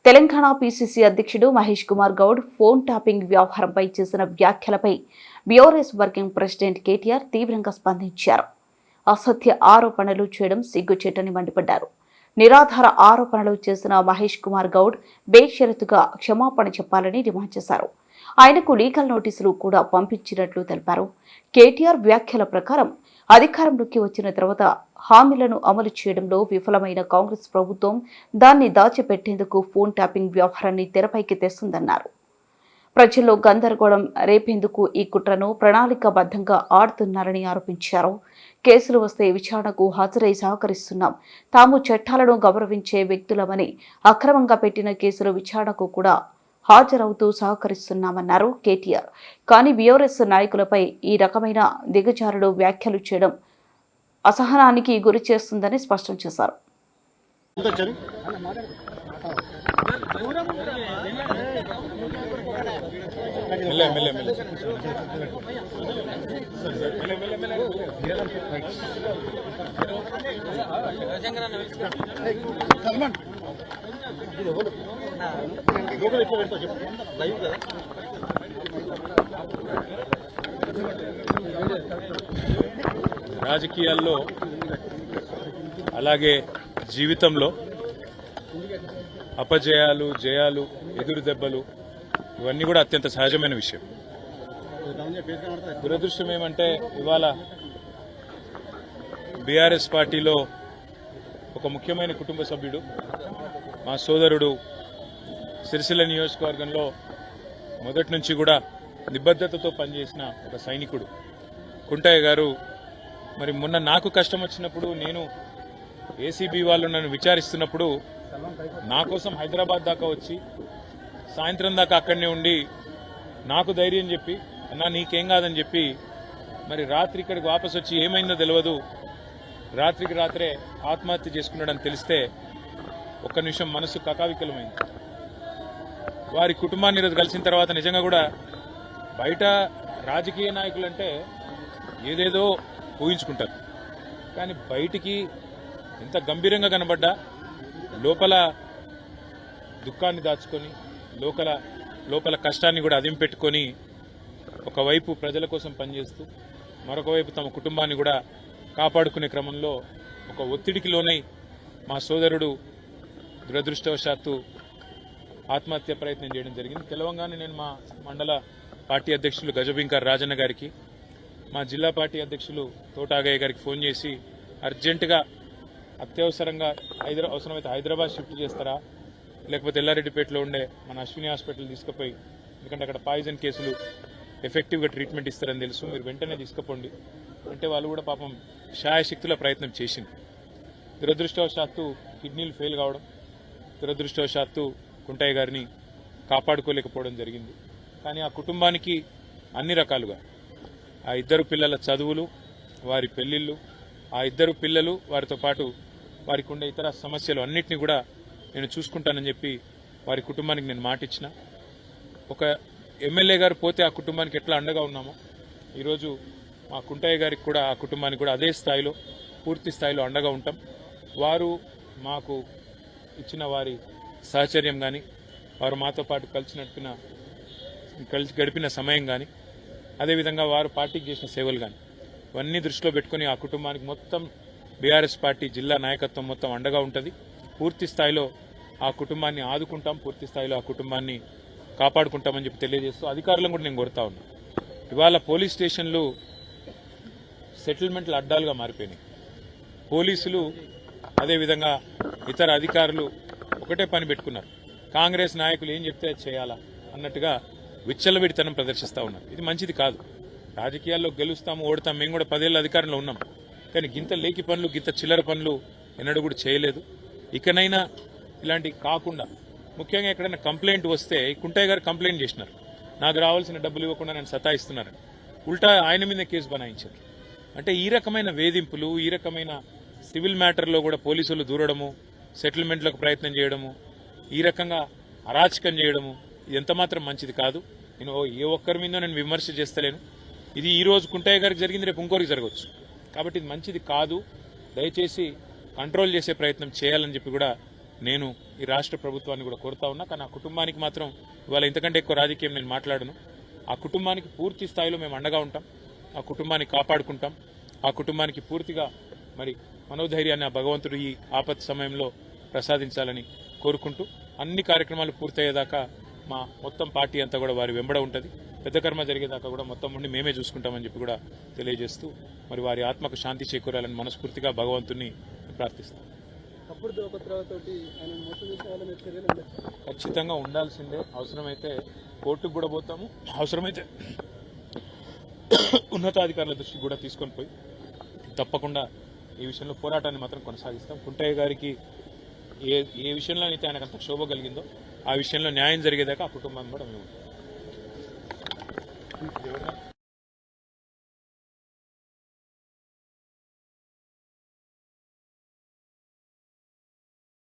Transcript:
Telangana PCC అధ్యక్షుడు Mahesh Kumar Goud phone tapping వ్యవహారంపై చేసిన వ్యాఖ్యలపై బీఆర్ఎస్ వర్కింగ్ ప్రెసిడెంట్ కేటీఆర్ తీవ్రంగా స్పందించారు. అసత్య ఆరోపణలు చేయడం సిగ్గుచేటని మండిపడ్డారు. నిరాధార ఆరోపణలు చేసిన మహేష్ కుమార్ గౌడ్ బేషరతుగా క్షమాపణ చెప్పాలని డిమాండ్ చేశారు. ఆయనకు లీగల్ నోటీసులు కూడా పంపించినట్లు తెలిపారు. కేటీఆర్ వ్యాఖ్యల ప్రకారం అధికారంలోకి వచ్చిన తర్వాత హామీలను అమలు చేయడంలో విఫలమైన కాంగ్రెస్ ప్రభుత్వం దాన్ని దాచిపెట్టేందుకు ఫోన్ ట్యాపింగ్ వ్యవహారాన్ని తెరపైకి తెస్తుందన్నారు. ప్రజల్లో గందరగోళం రేపేందుకు ఈ కుట్రను ప్రణాళికాబద్ధంగా ఆడుతున్నారని ఆరోపించారు. కేసులు వస్తే విచారణకు హాజరై సహకరిస్తున్నాం. తాము చట్టాలను గౌరవించే వ్యక్తులమని అక్రమంగా పెట్టిన కేసుల విచారణకు కూడా హాజరవుతూ సహకరిస్తున్నామన్నారు కేటీఆర్. కానీ బీఆర్ఎస్ నాయకులపై ఈ రకమైన దిగజారుడు వ్యాఖ్యలు చేయడం అసహనానికి గురి చేస్తుందని స్పష్టం చేశారు. రాజకీయాల్లో అలాగే జీవితంలో అపజయాలు, జయాలు, ఎదురు దెబ్బలు ఇవన్నీ కూడా అత్యంత సహజమైన విషయం. దురదృష్టం ఏమంటే ఇవాళ బీఆర్ఎస్ పార్టీలో ఒక ముఖ్యమైన కుటుంబ సభ్యుడు, మా సోదరుడు, సిరిసిల్ల నియోజకవర్గంలో మొదటి నుంచి కూడా నిబద్ధతతో పనిచేసిన ఒక సైనికుడు కుంటయ్య గారు మరి మొన్న నాకు కష్టం వచ్చినప్పుడు, నేను ఏసీబీ వాళ్ళు నన్ను విచారిస్తున్నప్పుడు నా కోసం హైదరాబాద్ దాకా వచ్చి సాయంత్రం దాకా అక్కడనే ఉండి నాకు ధైర్యం చెప్పి, అన్నా నీకేం కాదని చెప్పి మరి రాత్రి ఇక్కడికి వాపసు వచ్చి ఏమైందో తెలియదు, రాత్రికి రాత్రే ఆత్మహత్య చేసుకున్నాడని తెలిస్తే ఒక్క నిమిషం మనసు కకావికలమైంది. వారి కుటుంబాన్ని ఈరోజు కలిసిన తర్వాత నిజంగా కూడా బయట రాజకీయ నాయకులంటే ఏదేదో ఊహించుకుంటారు, కానీ బయటికి ఎంత గంభీరంగా కనబడ్డా లోపల దుఃఖాన్ని దాచుకొని లోపల కష్టాన్ని కూడా అదిం పెట్టుకొని ఒకవైపు ప్రజల కోసం పనిచేస్తూ మరొక వైపు తమ కుటుంబాన్ని కూడా కాపాడుకునే క్రమంలో ఒక ఒత్తిడికి లోనై మా సోదరుడు దురదృష్టవశాత్తు ఆత్మహత్య ప్రయత్నం చేయడం జరిగింది. తెలవంగానే నేను మా మండల పార్టీ అధ్యక్షులు గజబింకర్ రాజన్న గారికి, మా జిల్లా పార్టీ అధ్యక్షులు తోటాగయ్య గారికి ఫోన్ చేసి అర్జెంటుగా అత్యవసరంగా అవసరమైతే హైదరాబాద్ షిఫ్ట్ చేస్తారా, లేకపోతే ఎల్లారెడ్డిపేటలో ఉండే మన అశ్విని హాస్పిటల్ తీసుకుపోయి, ఎందుకంటే అక్కడ పాయిజన్ కేసులు ఎఫెక్టివ్గా ట్రీట్మెంట్ ఇస్తారని తెలుసు, మీరు వెంటనే తీసుకుపోండి అంటే వాళ్ళు కూడా పాపం శాయశక్తుల ప్రయత్నం చేసింది. దురదృష్టవశాత్తు కిడ్నీలు ఫెయిల్ కావడం, దురదృష్టవశాత్తు కుంటయ్య గారిని కాపాడుకోలేకపోవడం జరిగింది. కానీ ఆ కుటుంబానికి అన్ని రకాలుగా ఆ ఇద్దరు పిల్లల చదువులు, వారి పెళ్లిళ్ళు, ఆ ఇద్దరు పిల్లలు, వారితో పాటు వారికి ఉండే ఇతర సమస్యలు అన్నింటినీ కూడా నేను చూసుకుంటానని చెప్పి వారి కుటుంబానికి నేను మాట ఇచ్చిన. ఒక ఎమ్మెల్యే గారు పోతే ఆ కుటుంబానికి ఎట్లా అండగా ఉన్నామో ఈరోజు మా కుంటయ్య గారికి కూడా, ఆ కుటుంబానికి కూడా అదే స్థాయిలో, పూర్తి స్థాయిలో అండగా ఉంటాం. వారు మాకు ఇచ్చిన వారి సహచర్యం కానీ, వారు మాతో పాటు కలిసి గడిపిన సమయం కానీ, అదేవిధంగా వారు పార్టీకి చేసిన సేవలు కానీ ఇవన్నీ దృష్టిలో పెట్టుకుని ఆ కుటుంబానికి మొత్తం బీఆర్ఎస్ పార్టీ జిల్లా నాయకత్వం మొత్తం అండగా ఉంటుంది. పూర్తి స్థాయిలో ఆ కుటుంబాన్ని ఆదుకుంటాం, పూర్తి స్థాయిలో ఆ కుటుంబాన్ని కాపాడుకుంటామని చెప్పి తెలియజేస్తూ అధికారులను కూడా నేను కోరుతా ఉన్నా. ఇవాళ పోలీస్ స్టేషన్లు సెటిల్మెంట్ల అడ్డాలుగా మారిపోయినాయి. పోలీసులు అదేవిధంగా ఇతర అధికారులు ఒకటే పని పెట్టుకున్నారు, కాంగ్రెస్ నాయకులు ఏం చెప్తే చేయాలా అన్నట్టుగా విచ్చలవిడితనం ప్రదర్శిస్తూ ఉన్నారు. ఇది మంచిది కాదు. రాజకీయాల్లో గెలుస్తాము, ఓడతాం. మేము కూడా 10 ఏళ్ల అధికారంలో ఉన్నాం, కానీ గింత లేకి పనులు, గింత చిల్లర పనులు ఎన్నడూ కూడా చేయలేదు. ఇకనైనా ఇలాంటివి కాకుండా, ముఖ్యంగా ఎక్కడైనా కంప్లైంట్ వస్తే, కుంటయ్య గారు కంప్లైంట్ చేసినారు, నాకు రావాల్సిన డబ్బులు ఇవ్వకుండా నేను సతాయిస్తున్నారని, ఉల్టా ఆయన మీద కేసు బనాయించారు. అంటే ఈ రకమైన వేధింపులు, ఈ రకమైన సివిల్ మ్యాటర్లో కూడా పోలీసులు దూరడము, సెటిల్మెంట్లకు ప్రయత్నం చేయడము, ఈ రకంగా అరాచకం చేయడము, ఇది ఎంతమాత్రం మంచిది కాదు. నేను ఏ ఒక్కరి మీద నేను విమర్శ చేస్తలేను. ఇది ఈ రోజు కుంటయ్య గారికి జరిగింది, రేపు ఇంకోరికి జరగవచ్చు. కాబట్టి ఇది మంచిది కాదు. దయచేసి కంట్రోల్ చేసే ప్రయత్నం చేయాలని చెప్పి కూడా నేను ఈ రాష్ట్ర ప్రభుత్వాన్ని కూడా కోరుతా ఉన్నా. కానీ ఆ కుటుంబానికి మాత్రం ఇవాళ ఇంతకంటే ఎక్కువ రాజకీయం నేను మాట్లాడను. ఆ కుటుంబానికి పూర్తి స్థాయిలో మేము అండగా ఉంటాం, ఆ కుటుంబాన్ని కాపాడుకుంటాం, ఆ కుటుంబానికి పూర్తిగా మరి మనోధైర్యాన్ని ఆ భగవంతుడు ఈ ఆపత్ సమయంలో ప్రసాదించాలని కోరుకుంటూ అన్ని కార్యక్రమాలు పూర్తయ్యేదాకా మా మొత్తం పార్టీ అంతా కూడా వారి వెంబడ ఉంటుంది. పెద్ద కర్మ జరిగేదాకా కూడా మొత్తం ఉండి మేమే చూసుకుంటామని చెప్పి కూడా తెలియజేస్తూ మరి వారి ఆత్మకు శాంతి చేకూరాలని మనస్ఫూర్తిగా భగవంతుని ప్రార్థిస్తాం. ఖచ్చితంగా ఉండాల్సిందే. అవసరమైతే కోర్టుకు కూడా పోతాము, అవసరమైతే ఉన్నతాధికారుల దృష్టికి కూడా తీసుకొని పోయి తప్పకుండా ఈ విషయంలో పోరాటాన్ని మాత్రం కొనసాగిస్తాం. కుంటయ్య గారికి ఏ విషయంలో అయితే ఆయనకు అంత క్షోభ కలిగిందో ఆ విషయంలో న్యాయం జరిగేదాకా ఆ కుటుంబాన్ని కూడా మేము